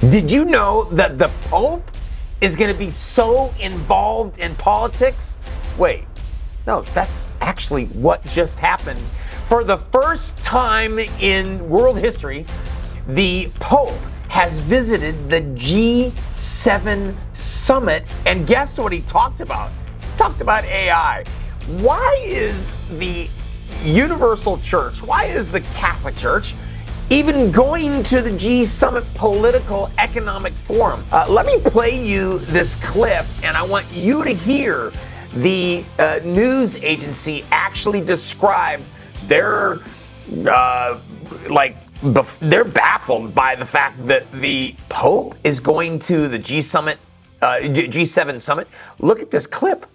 Did you know that the Pope is going to be so involved in politics? Wait, no, that's actually what just happened. For the first time in world history, the Pope has visited the G7 summit, and guess what he talked about? He talked about AI. Why is the Universal Church, why is the Catholic Church even going to the G Summit Political Economic Forum? Let me play you this clip, and I want you to hear the news agency actually describe their they're baffled by the fact that the Pope is going to the G7 summit. Look at this clip.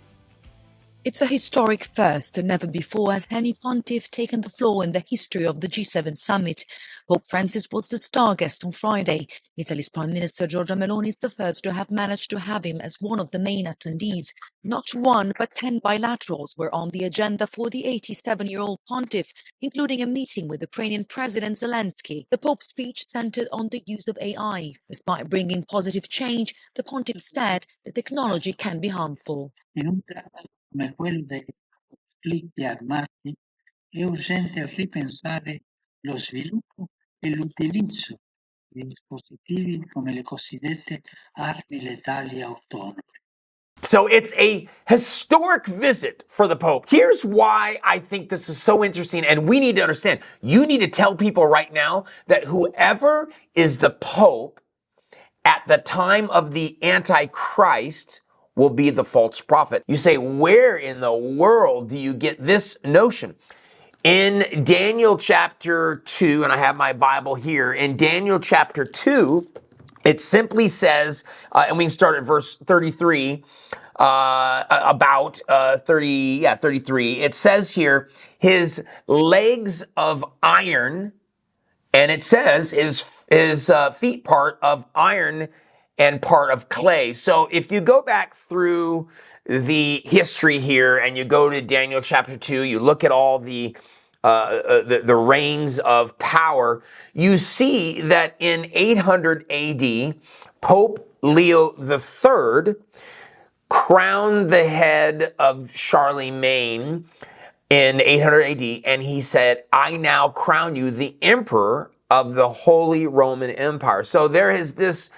It's a historic first. Never before has any pontiff taken the floor in the history of the G7 summit. Pope Francis was the star guest on Friday. Italy's Prime Minister Giorgia Meloni is the first to have managed to have him as one of the main attendees. Not one, but 10 bilaterals were on the agenda for the 87-year-old pontiff, including a meeting with Ukrainian President Zelensky. The Pope's speech centered on the use of AI. Despite bringing positive change, the pontiff said that technology can be harmful. Come quello dei conflitti armati, è urgente ripensare lo sviluppo e l'utilizzo di dispositivi come le cosiddette armi letali autonome. So it's a historic visit for the Pope. Here's why I think this is so interesting, and we need to understand. You need to tell people right now that whoever is the Pope at the time of the Antichrist will be the false prophet. You say, where in the world do you get this notion? In Daniel chapter 2, and I have my Bible here, in Daniel chapter 2, it simply says, and we can start at verse 33, 33. It says here, his legs of iron, and it says his feet part of iron and part of clay. So if you go back through the history here and you go to Daniel chapter 2, you look at all the reigns of power, you see that in 800 AD, Pope Leo III crowned the head of Charlemagne in 800 AD, and he said, I now crown you the emperor of the Holy Roman Empire. So there's this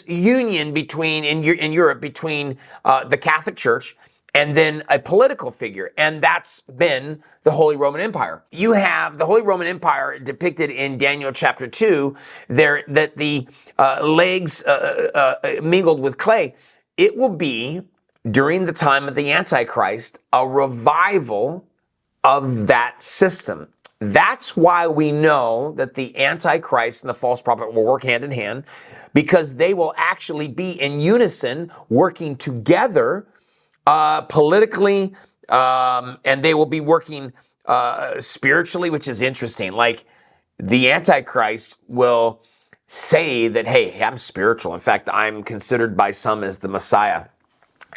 union in Europe between the Catholic Church and then a political figure, and that's been the Holy Roman Empire. You have the Holy Roman Empire depicted in Daniel chapter 2, there that the legs mingled with clay. It will be, during the time of the Antichrist, a revival of that system. That's why we know that the Antichrist and the false prophet will work hand in hand, because they will actually be in unison, working together politically, and they will be working spiritually, which is interesting. Like, the Antichrist will say that, hey, I'm spiritual. In fact, I'm considered by some as the Messiah,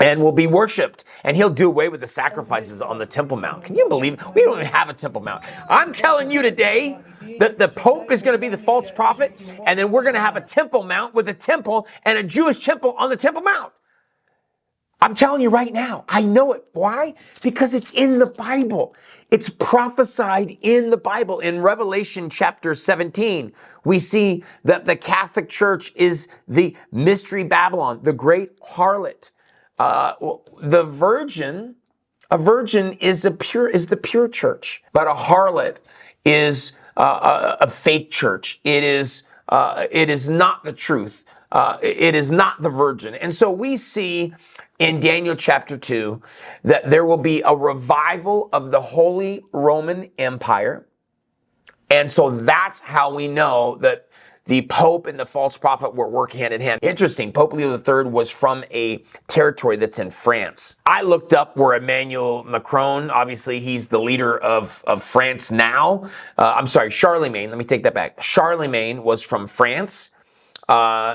and will be worshipped. And he'll do away with the sacrifices on the Temple Mount. Can you believe it? We don't even have a Temple Mount. I'm telling you today that the Pope is going to be the false prophet, and then we're going to have a Temple Mount with a temple and a Jewish temple on the Temple Mount. I'm telling you right now, I know it. Why? Because it's in the Bible. It's prophesied in the Bible. In Revelation chapter 17, we see that the Catholic Church is the mystery Babylon, the great harlot. A virgin is the pure church, but a harlot is a fake church. It is not the truth. It is not the virgin. And so we see in Daniel chapter 2 that there will be a revival of the Holy Roman Empire. And so that's how we know that the Pope and the false prophet will work hand in hand. Interesting, Pope Leo III was from a territory that's in France. I looked up where Emmanuel Macron, obviously he's the leader of France now. Charlemagne, let me take that back. Charlemagne was from France.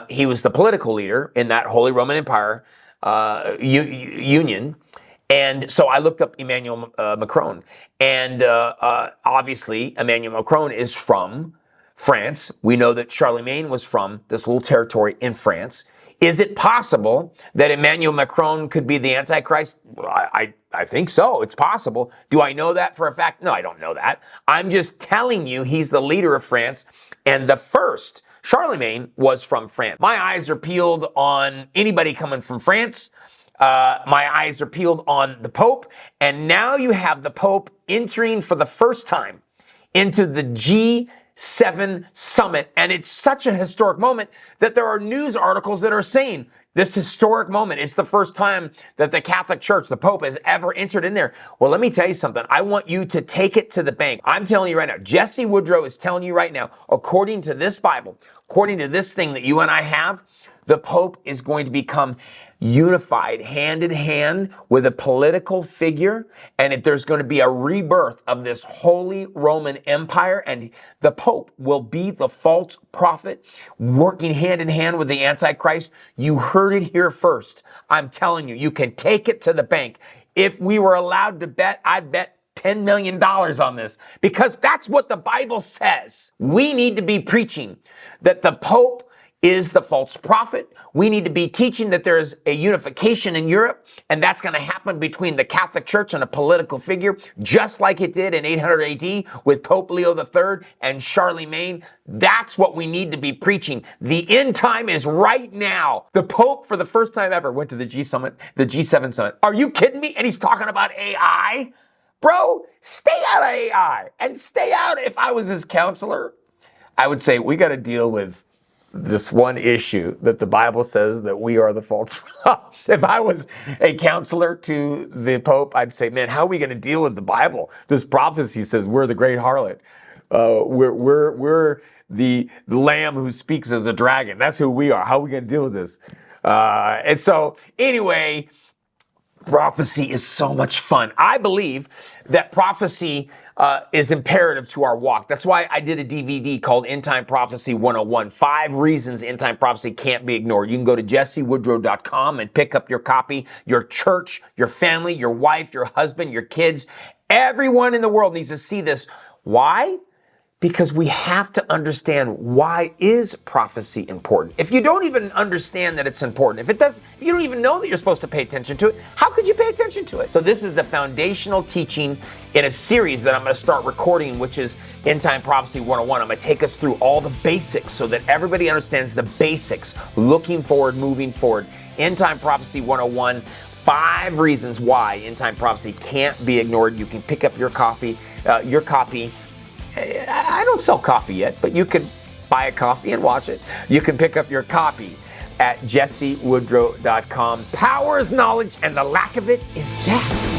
He was the political leader in that Holy Roman Empire union. And so I looked up Emmanuel Macron. And obviously, Emmanuel Macron is from France. We know that Charlemagne was from this little territory in France. Is it possible that Emmanuel Macron could be the Antichrist? I think so. It's possible. Do I know that for a fact? No, I don't know that. I'm just telling you he's the leader of France. And the first, Charlemagne, was from France. My eyes are peeled on anybody coming from France. My eyes are peeled on the Pope. And now you have the Pope entering for the first time into the G7 summit. And it's such a historic moment that there are news articles that are saying this historic moment. It's the first time that the Catholic Church, the Pope, has ever entered in there. Well, let me tell you something. I want you to take it to the bank. I'm telling you right now, Jesse Woodrow is telling you right now, according to this Bible, according to this thing that you and I have, the Pope is going to become unified hand in hand with a political figure, and if there's going to be a rebirth of this Holy Roman Empire, and the Pope will be the false prophet working hand in hand with the Antichrist. You heard it here first. I'm telling you, you can take it to the bank. If we were allowed to bet, I'd bet $10 million on this, because that's what the Bible says. We need to be preaching that the Pope is the false prophet. We need to be teaching that there is a unification in Europe, and that's going to happen between the Catholic Church and a political figure, just like it did in 800 AD with Pope Leo III and Charlemagne. That's what we need to be preaching. The end time is right now. The Pope, for the first time ever, went to the G7 summit. Are you kidding me? And he's talking about AI? Bro, stay out of AI, and stay out. If I was his counselor, I would say, we got to deal with this one issue that the Bible says that we are the false. If I was a counselor to the Pope, I'd say, man, how are we going to deal with the Bible? This prophecy says we're the great harlot. We're the lamb who speaks as a dragon. That's who we are. How are we going to deal with this? And so anyway, prophecy is so much fun. I believe that prophecy is imperative to our walk. That's why I did a DVD called End Time Prophecy 101, 5 reasons end time prophecy can't be ignored. You can go to jessewoodrow.com and pick up your copy. Your church, your family, your wife, your husband, your kids, everyone in the world needs to see this. Why? Because we have to understand, why is prophecy important? If you don't even understand that it's important, if you don't even know that you're supposed to pay attention to it, how could you pay attention to it? So this is the foundational teaching in a series that I'm going to start recording, which is End Time Prophecy 101. I'm going to take us through all the basics so that everybody understands the basics, looking forward, moving forward. End Time Prophecy 101, 5 reasons why end time prophecy can't be ignored. You can pick up your copy. I don't sell coffee yet, but you can buy a coffee and watch it. You can pick up your copy at jessewoodrow.com. Power is knowledge, and the lack of it is death.